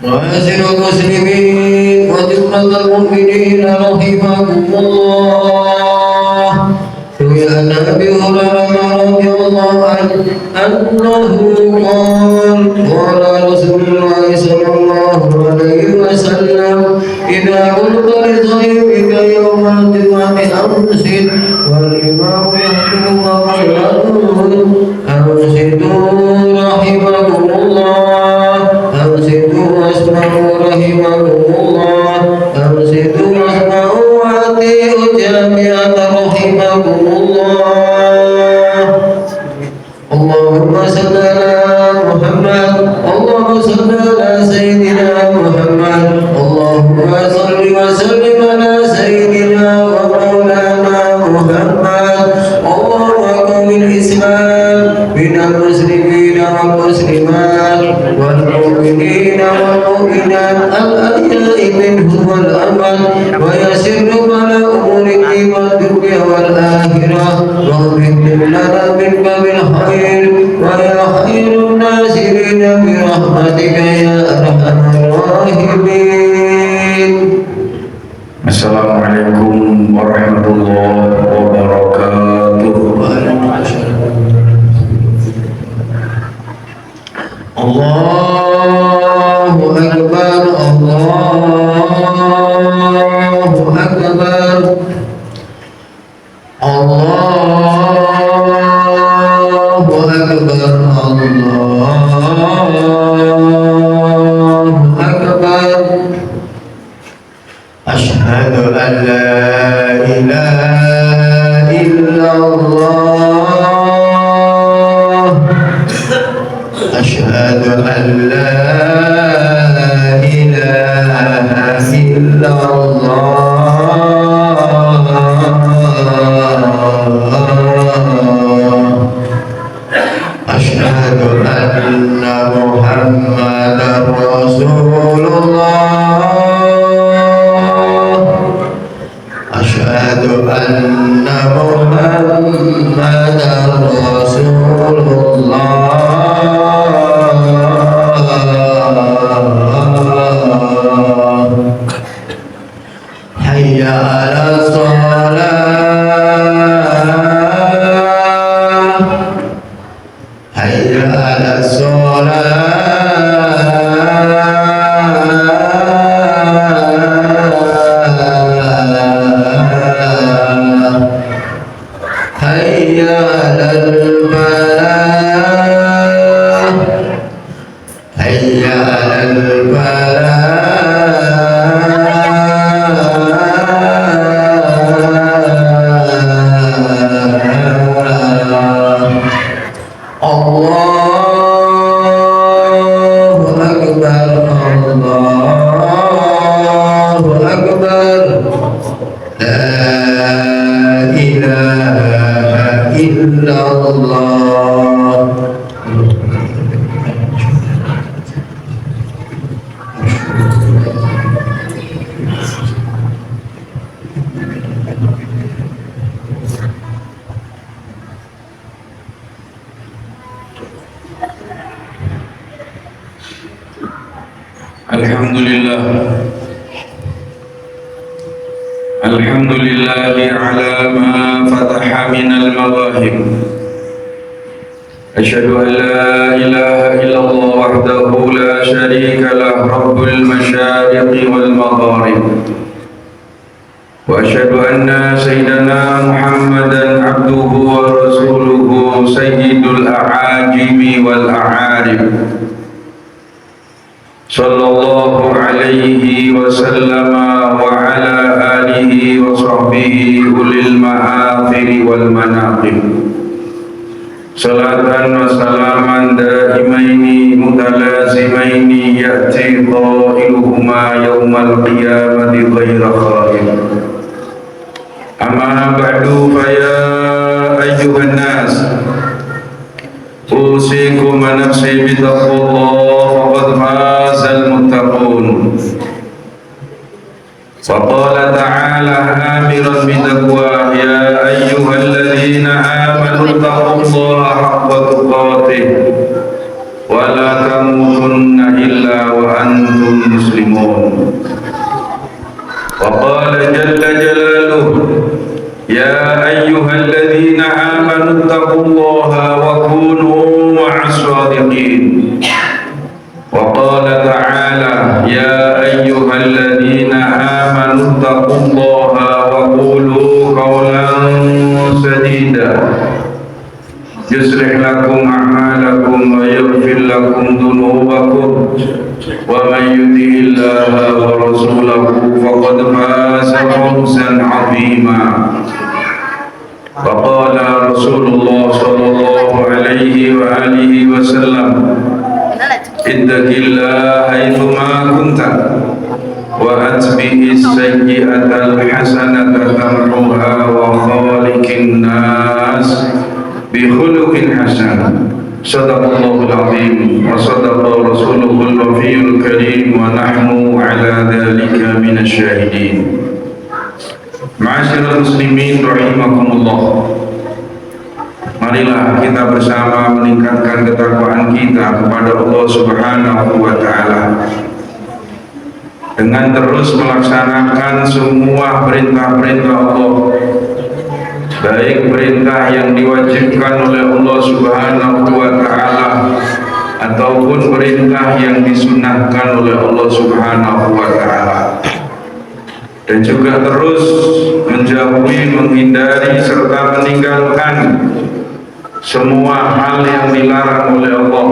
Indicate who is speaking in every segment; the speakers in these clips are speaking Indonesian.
Speaker 1: معاشر المسلمين وجملة المؤمنين رحمكم الله. روي عن أبي هريرة رضي الله عنه أنه قال رسول الله صلى الله عليه وسلم إذا قلت لصاحبك يوم الجمعة أنصت والإمام يخطب قبله أنصتوا رحمكم الله أنصتوا واسمعوا رحمكم الله أنصتوا واسمعوا وأطيعوا الجامعة رحمكم الله. اللهم صل على محمد اللهم صل على سيدنا محمد اللهم صل وسلم على سيدنا ومولانا محمد. اللهم قم الإسلام من المسلمين والمسلمات والمؤمنين والمؤمنات الأحياء منهم والأموات ويسر على أمور الدين والدنيا والآخرة واغفر لنا منك بالخير ويا خير الناصرين برحمتك يا أرحم الراحمين.
Speaker 2: Assalamualaikum warahmatullahi wabarakatuh.
Speaker 1: Allahu Akbar, Allahu Akbar, Allahu Akbar, Allahu Akbar. Asyhadu an la ilaha illallah. Asyhadu an la ilaha illallah. Asyhadu anna Muhammadar Rasulullah. Asyhadu anna Muhammadar Rasulullah. Hayya 'alas shalah, hayya 'alas shalah, hayya 'alal falah, hayya 'alal falah. Allahu Akbar, Allahu Akbar. La ilaha illallah.
Speaker 2: Alhamdulillah, alhamdulillahi ala ma fataha minal mawahib. Asyhadu an la ilaha illallah wahdahu la syarika lah, rabbul masyariqi wal magharib. Wa asyhadu anna sayyidana Muhammadan abduhu wa rasuluhu sayyidul a'ajimi wal a'arib. Sallallahu alaihi wasallama wa ala alihi wa sahbihi ulil ma'athiri wal manaqib. Salatan wa salaman daimaini mutalazimaini ya'ti qailuhuma yawmal qiyamati ghayra khaib. Amma ba'du fa ya ayyuhan nas, usikum wa nafsi bitaqwallah faqad fazal muttaqun. Faqala ta'ala amiran bitaqwa ya ayyuhalladzina amanu taqullaha haqqa tuqatih wa ولا تموتن إلا وأنتم مسلمون. وقال جل جلاله: يا أيها الذين آمنوا اتقوا الله وكونوا مع الصادقين. وقال تعالى: يا أيها الذين آمنوا اتقوا الله وقولوا قولا سديدا يصلح لكم أعمالكم ويغفر لكم ذنوبكم ومن يطع الله ورسوله فقد فاز فوزا عظيما. وقال رسول الله صلى الله عليه وآله وسلم: اتق الله حيثما كنت وأتبع السيئة الحسنة تمحها وخالق الناس بخلق حسن. صدق الله العظيم وصدق رسوله الوفي الكريم ونحن على ذلك من الشاهدين. Ma'asyiral muslimin rahimakumullah. Marilah kita bersama meningkatkan ketakwaan kita kepada Allah Subhanahu wa taala dengan terus melaksanakan semua perintah-perintah Allah, baik perintah yang diwajibkan oleh Allah Subhanahu wa taala ataupun perintah yang disunahkan oleh Allah Subhanahu wa taala, dan juga terus menjauhi, menghindari serta meninggalkan semua hal yang dilarang oleh Allah,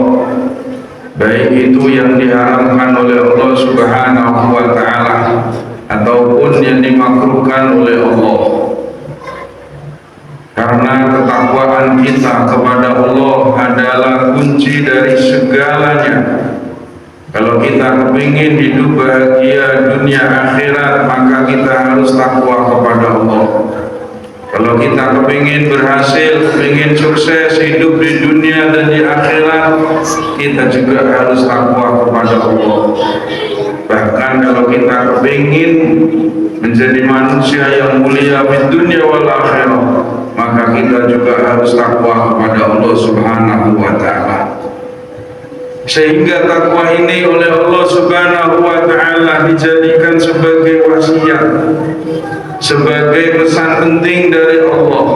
Speaker 2: baik itu yang diharamkan oleh Allah Subhanahu wa taala ataupun yang dimakruhkan oleh Allah. Karena ketakwaan kita kepada Allah adalah kunci dari segalanya. Kalau kita ingin hidup bahagia dunia akhirat, maka kita harus takwa kepada Allah. Kalau kita kepingin berhasil, kepingin sukses hidup di dunia dan di akhirat, kita juga harus takwa kepada Allah. Bahkan kalau kita kepingin menjadi manusia yang mulia di dunia wal akhirat, maka kita juga harus takwa kepada Allah Subhanahu wa taala. Sehingga takwa ini oleh Allah Subhanahu wa taala dijadikan sebagai wasiat, sebagai pesan penting dari Allah.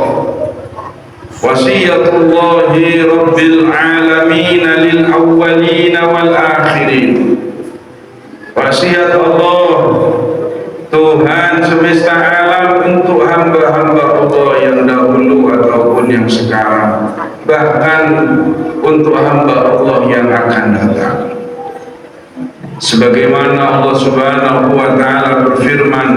Speaker 2: Wasiyatullahi rabbil alamin lil awwalin wal akhirin. Wasiat Allah, Tuhan semesta alam, untuk hamba-hamba Allah yang dahulu ataupun yang sekarang, bahkan untuk hamba Allah yang akan datang. Sebagaimana Allah Subhanahu wa taala berfirman: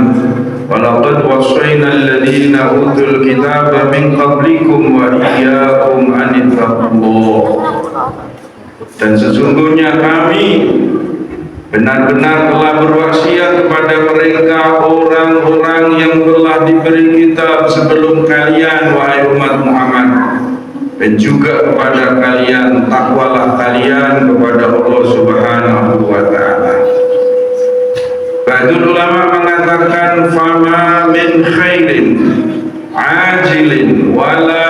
Speaker 2: "Walaqad wassayna alladziina utul kitaba min qablikum wa iyyakum an ittaqullah." Dan sesungguhnya kami benar-benar telah berwasiat kepada mereka orang-orang yang telah diberi kitab sebelum kalian, wahai umat Muhammad, dan juga kepada kalian, takwalah kalian kepada Allah Subhanahu wa taala. Ba'dul ulama mengatakan, fama min khairin ajilin wala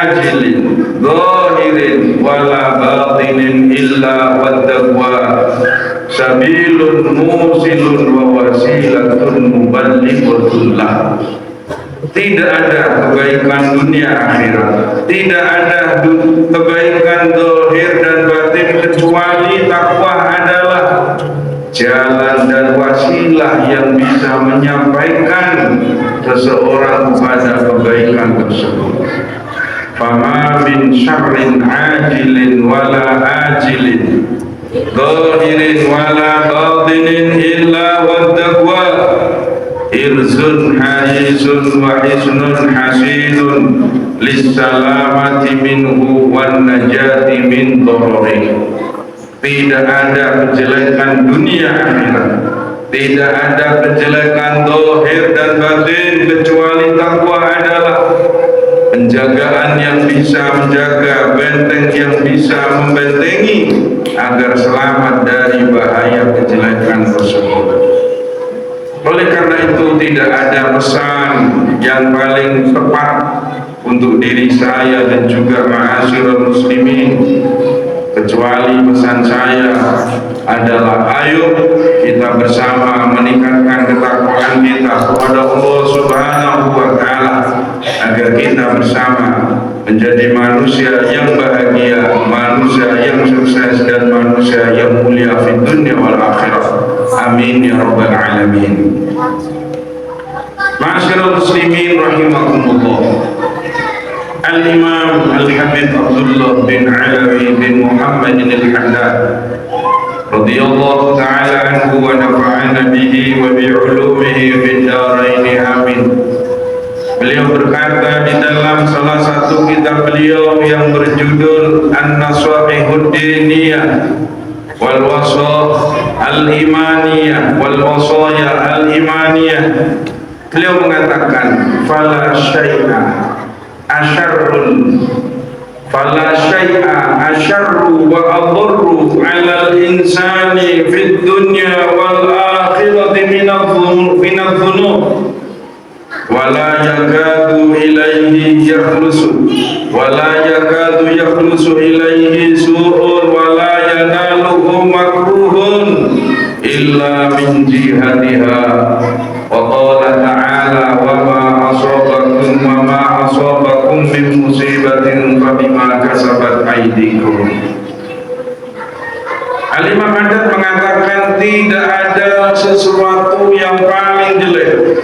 Speaker 2: ajilin zahirin wala batinin illa wattaqwa sabilun musilun wa wasilatun muballighatullah. Tidak ada kebaikan dunia akhirat, tidak ada kebaikan zahir dan batin, kecuali takwa adalah jalan dan wasilah yang bisa menyampaikan seseorang kepada kebaikan tersebut. Fama min syarrin ajilin wala ajilin zahirin wala batinin illa wattaqwa irzun haisun wa hisnun hasidun lissalamati minhu wan najati min dharari. Tidak ada kejelekan dunia akhirat, tidak ada kejelekan zahir dan batin, kecuali takwa adalah penjagaan yang bisa menjaga, benteng yang bisa membentengi agar selamat dari bahaya kejelekan tersebut. Oleh karena itu, tidak ada pesan yang paling tepat untuk diri saya dan juga ma'asyiral muslimin kecuali pesan saya adalah ayo kita bersama meningkatkan ketakwaan kita kepada Allah Subhanahu wa Ta'ala agar kita bersama menjadi manusia yang bahagia, manusia yang sukses, dan manusia yang mulia di dunia wal akhirah. Amin ya rabbal alamin. Ma'asyiral muslimin rahimakumullah. Al-Imam Al-Habib Abdullah bin Alawi bin Muhammad Al-Haddad radhiyallahu ta'ala anhu wa nafa'ana bihi wa bi'ulumihi fid dharain amin. Beliau berkata di dalam salah satu kitab beliau yang berjudul An-Naswahihud Diniyah wal Wasaya Al-Imaniyah wal Wasaya Al-Imaniyah, beliau mengatakan fala syai'a asyarru wa adurru 'alal insani fid dunya wal akhirati minadh dhunub wa la yakadu ilayhi yakhlusu ilayhi su'un wa la yanaluhu makruhun illa min jihatiha. Wa qala ta'ala wa ma asabakum min musibatin fa bima kasabat aydikum. Al-Imam Haddad mengatakan tidak ada sesuatu yang paling jelek,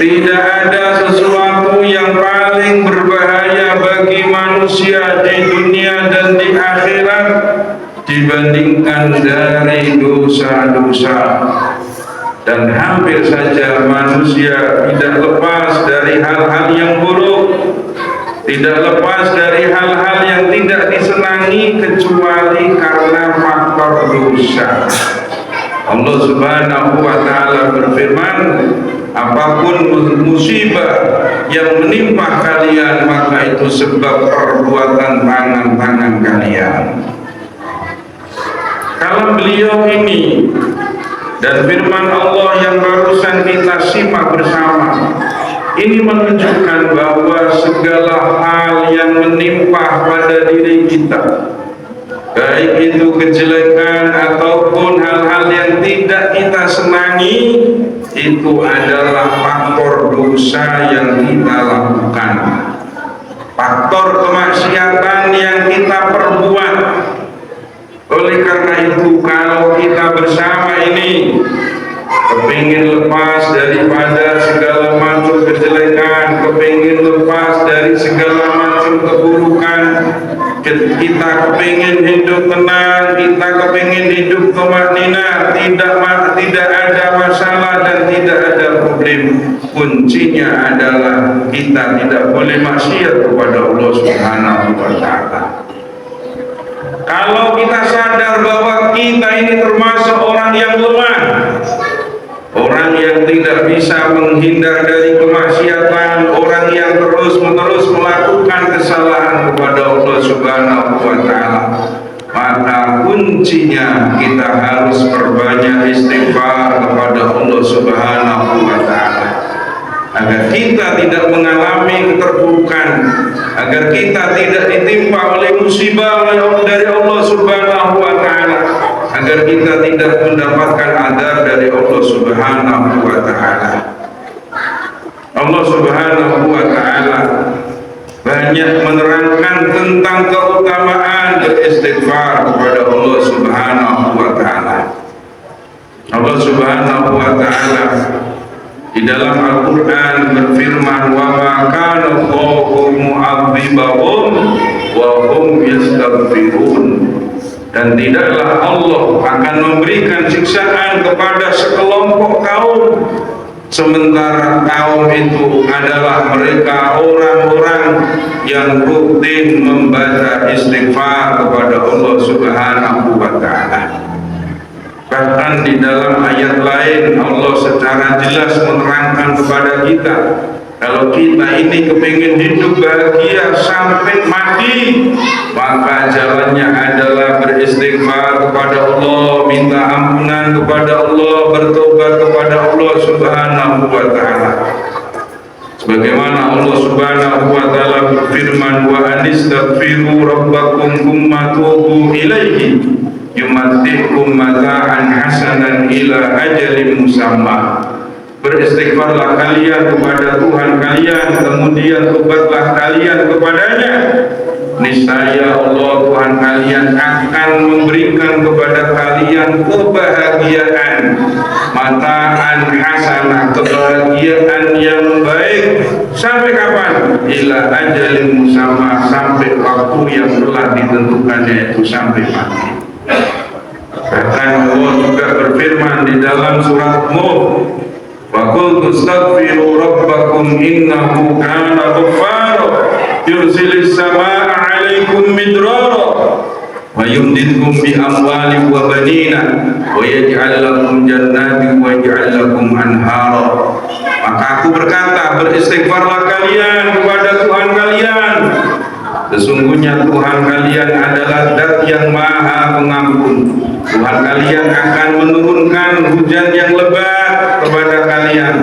Speaker 2: tidak ada sesuatu yang paling berbahaya bagi manusia di dunia dan di akhirat dibandingkan dari dosa-dosa. Dan hampir saja manusia tidak lepas dari hal-hal yang buruk, tidak lepas dari hal-hal yang tidak disenangi kecuali karena faktor dosa. Allah Subhanahu wa Ta'ala berfirman, apapun musibah yang menimpa kalian maka itu sebab perbuatan tangan-tangan kalian. Kalau beliau ini dan firman Allah yang barusan kita simak bersama ini menunjukkan bahwa segala hal yang menimpa pada diri kita, baik itu kejelekan ataupun hal-hal yang tidak kita senangi, itu adalah faktor dosa yang kita lakukan, faktor kemaksiatan yang kita perbuat. Oleh karena itu, kalau kita bersama ini kepingin lepas daripada segala macam kejelekan, kepingin lepas dari segala macam keburukan, kita kepingin hidup tenang, kita kepingin hidup tumanina, tidak ada masalah dan tidak ada problem, kuncinya adalah kita tidak boleh maksiat kepada Allah Subhanahu wa Ta'ala. Kalau kita sadar bahwa kita ini termasuk orang yang lemah, orang yang tidak bisa menghindar dari kemaksiatan, orang yang terus-menerus melakukan kesalahan kepada Allah Subhanahu wa Ta'ala, maka kuncinya kita harus perbanyak istighfar kepada Allah Subhanahu wa Ta'ala agar kita tidak mengalami keterpurukan, agar kita tidak ditimpa oleh musibah dari Allah Subhanahu wa Ta'ala, agar kita tidak mendapatkan azab dari Allah Subhanahu wa Ta'ala. Allah Subhanahu wa Ta'ala banyak menerangkan tentang keutamaan beristighfar kepada Allah Subhanahu wa Ta'ala. Allah Subhanahu wa Ta'ala di dalam Al-Quran berfirman, wa ma kana Allahu mu'adzibahum wa hum yastaghfirun, dan tidaklah Allah akan memberikan siksaan kepada sekelompok kaum sementara kaum itu adalah mereka orang-orang yang rutin membaca istighfar kepada Allah Subhanahu wa Ta'ala. Bahkan di dalam ayat lain Allah secara jelas menerangkan kepada kita, kalau kita ini kepingin hidup bahagia sampai mati, maka jalannya adalah beristighfar kepada Allah, minta ampunan kepada Allah, bertobat kepada Allah Subhanahu wa Ta'ala. Sebagaimana Allah Subhanahu wa taala berfirman, wa anistaghfiru rabbakum tsumma tubu ilaihi yumatti'kum mata'an hasanan ila ajalin musamma. Beristighfarlah kalian kepada Tuhan kalian, kemudian tobatlah kalian kepadanya. Niscaya Allah Tuhan kalian akan memberikan kepada kalian kebahagiaan, mataan hasanah, kebahagiaan yang baik. Sampai kapan? Ila ajalin musamma, sampai waktu yang telah ditentukannya, itu sampai mati. Bahkan Allah juga berfirman di dalam surat Nuh, wa qul tastaghfiru rabbakum innahu kana ghaffara yursilis samaa'a 'alaikum midrara wa yumdidkum bi amwalin wa banina wa yaj'al lakum jannatin wa yaj'al lakum anhara. Maka aku berkata, beristighfarlah kalian kepada Tuhan kalian. Sesungguhnya Tuhan kalian adalah Zat yang Maha Pengampun. Tuhan kalian akan menurunkan hujan yang lebat kepada kalian,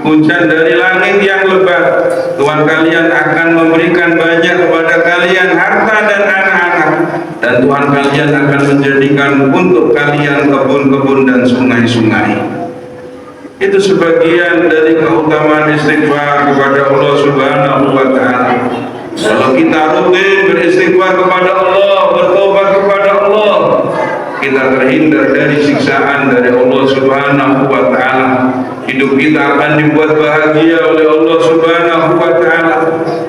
Speaker 2: hujan dari langit yang lebat. Tuhan kalian akan memberikan banyak kepada kalian harta dan anak-anak, dan Tuhan kalian akan menjadikan untuk kalian kebun-kebun dan sungai-sungai. Itu sebagian dari keutamaan istighfar kepada Allah Subhanahu wa taala. Kalau kita rutin beristighfar kepada Allah, bertobat kepada Allah, kita terhindar dari siksaan dari Allah Subhanahu wa taala. Hidup kita akan dibuat bahagia oleh Allah Subhanahu wa taala.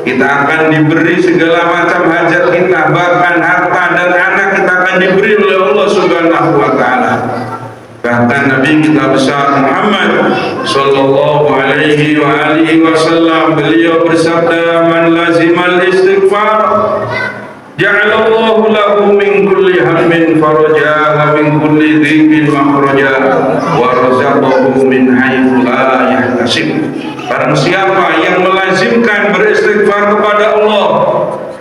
Speaker 2: Kita akan diberi segala macam hajat kita, bahkan harta dan anak kita akan diberi oleh Allah Subhanahu wa taala. Bahkan Nabi kita besar Muhammad sallallahu alaihi wa alihi wasallam, beliau bersabda, man lazimal istighfar ja'alallahu lahu min kulli hammin faraja wa min kulli dhiqin makhraja wa razaqahu min haitsu la yahtasib. Barang siapa yang melazimkan beristighfar kepada Allah,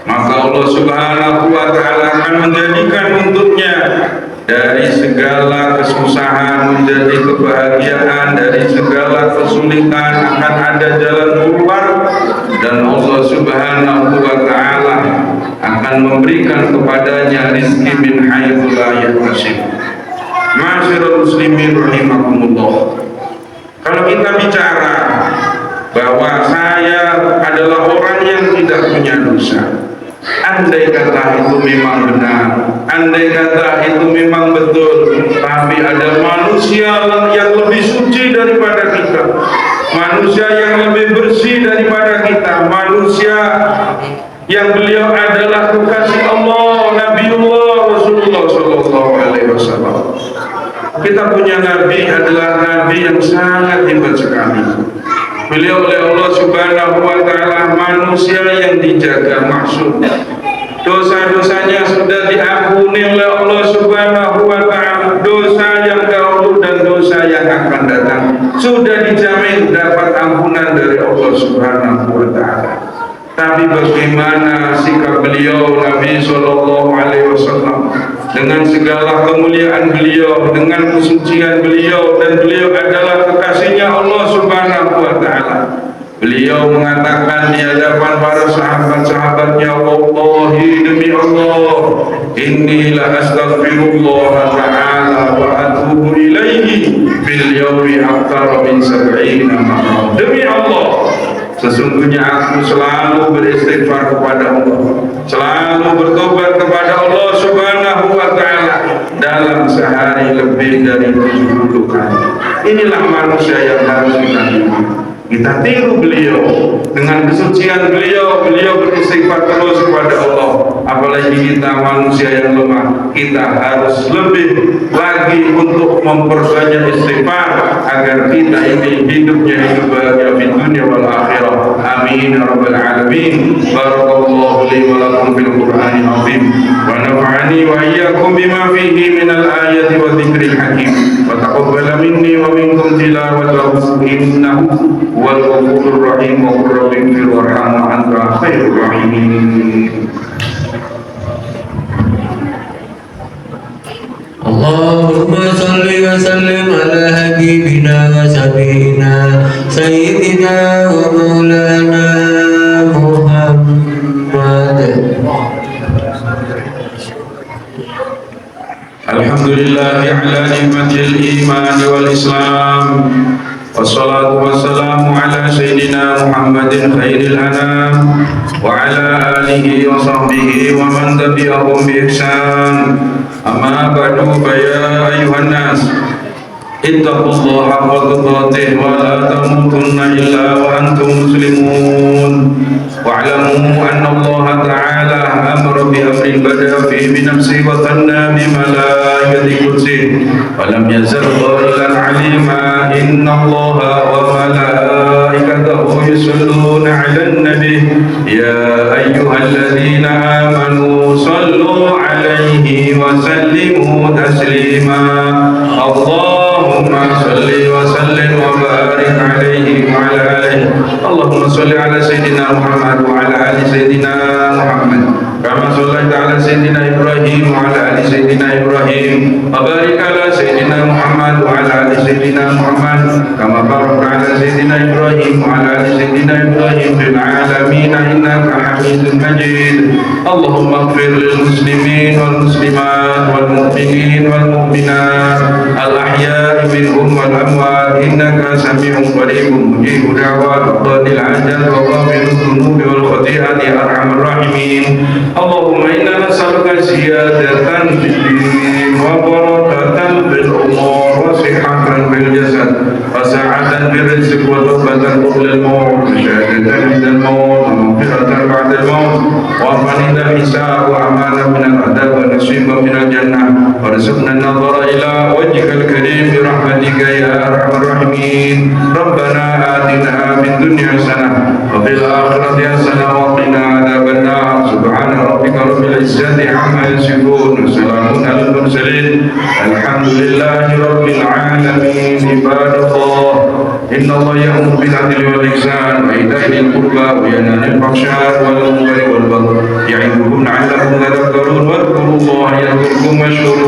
Speaker 2: maka Allah Subhanahu wa taala akan menjadikan untuknya dari segala kesusahan menjadi kebahagiaan, dari segala kesulitan akan ada jalan keluar, dan Allah Subhanahu wa taala akan memberikan kepadanya rizki min haitsu la yahtasib. Ma'asyiral muslimin rahimakumullah. Kalau kita bicara bahwa saya adalah orang yang tidak punya dosa, andai kata itu memang benar, andai kata itu memang betul, tapi ada manusia yang lebih suci daripada kita, manusia yang lebih bersih daripada kita, manusia yang beliau adalah kekasih Allah, Nabiullah Rasulullah sallallahu alaihi wasallam. Kita punya nabi adalah nabi yang sangat hebat sekali. Beliau oleh Allah Subhanahu wa taala manusia yang dijaga maksud. Dosa-dosanya sudah diampuni oleh Allah Subhanahu wa taala. Dosa yang dahulu dan dosa yang akan datang sudah dijamin dapat ampunan dari Allah Subhanahu wa taala. Tapi bagaimana sikap beliau Nabi sallallahu alaihi wasallam dengan segala kemuliaan beliau, dengan kesucian beliau, dan beliau adalah kekasihnya Allah Subhanahu wa taala. Beliau mengatakan di hadapan para sahabat-sahabatnya, wallahi demi Allah, inni la astaghfirullah ta'ala wa atubu ilaihi fil yawmi aktsara min 70 marrah. Demi Allah, sesungguhnya aku selalu beristighfar kepada Allah, selalu bertobat kepada Allah Subhanahu wa taala dalam sehari lebih dari 70 kali. Inilah manusia yang harus kita kita tiru beliau. Dengan kesucian beliau, beliau beristighfar terus kepada Allah. Apalagi kita manusia yang lemah, kita harus lebih lagi untuk memperbanyak istighfar agar kita ini hidupnya hidup bahagia di dunia wal akhirah. Amin ya rabbal alamin. Barakallahu li wa lakum fil Qur'anil azim wa nafa'ani wa iyyakum bima fihi minal ayati wa dzikril hakim wa taqabbal minni wa minkum tilawatahu innahu wal ghafurur rahim wa rabbir warham anta khairur rahimin.
Speaker 1: Allahumma salli wa sallim ala habibina wa sabina sayyidina wa maulana
Speaker 2: Alhamdulillah ala nikmatil iman wal Islam. Wassalatu wassalamu ala sayyidina Muhammadin khairil anam wa ala alihi wa sahbihi wa man tabi'ahum bi ihsan. Amma ba'du, fa ya ayyuhan nas ittaqullaha haqqa tuqatih wa la tamutunna illa wa antum muslimun. Wa'lamu anna Allah ta'ala amara bi amrin bada fi bi nafsi wa thanna bi malaikati qudsi wa lam yazal qailan alima inna Allah wa malaikatahu yusalluna 'alan nabi ya ayyuhalladzina amanu sallu 'alaihi wa sallimu taslima. Allahumma salli wa sallim wa barik 'alaihi wa 'ala alihi. Allahumma salli 'ala sayyidina Muhammad wa 'ala ali sayyidina Muhammad kama shallaita 'ala sayyidina Ibrahim wa 'ala ali sayyidina Ibrahim wa barik 'ala sayyidina Muhammad wa 'ala ali sayyidina Muhammad kama barakta 'ala sayyidina Ibrahim wa 'ala ali sayyidina Ibrahim fil 'alamin innaka Hamidum Majid. Allahumma ighfir lil muslimin wal muslimat wal mu'minin wal mu'minat al ahya'i minhum wal amwat innaka sami'un qaribun mujibud da'wat qadil ajal wa ghafirud dhunubi wal khati'ati ya arhamar rahimin. Allahumma inna nas'aluka ziyadatan fid din wa barakatan fil umur wa sihhatan fil jasad wa sa'atan fil rizq wa tawbatan qabla al maut wa syahadatan 'inda al maut wa maghfiratan ba'da al maut wa afanin al hisab wa amanan min al adab wa nasiban min al jannah wa rizqna an-nadhara ila wajhikal karim bi rahmatika ya arhamar rahimin. Rabbana atina fid dunya hasanah wa fil akhirati hasanah wa qina adzaban nar. Subhana rabbika rabbil izzati amma yasifun wa salamun alal mursalin alhamdulillahi rabbil alamin. Ibadallah, inna Allah ya'muru bil 'adli wal ihsan wa ita'i dhil qurba wa yanha 'anil fahsya'i wal munkari wal baghi ya'idukum la'allakum tadhakkarun. Wadhkurullaha yadhkurkum washkuruhu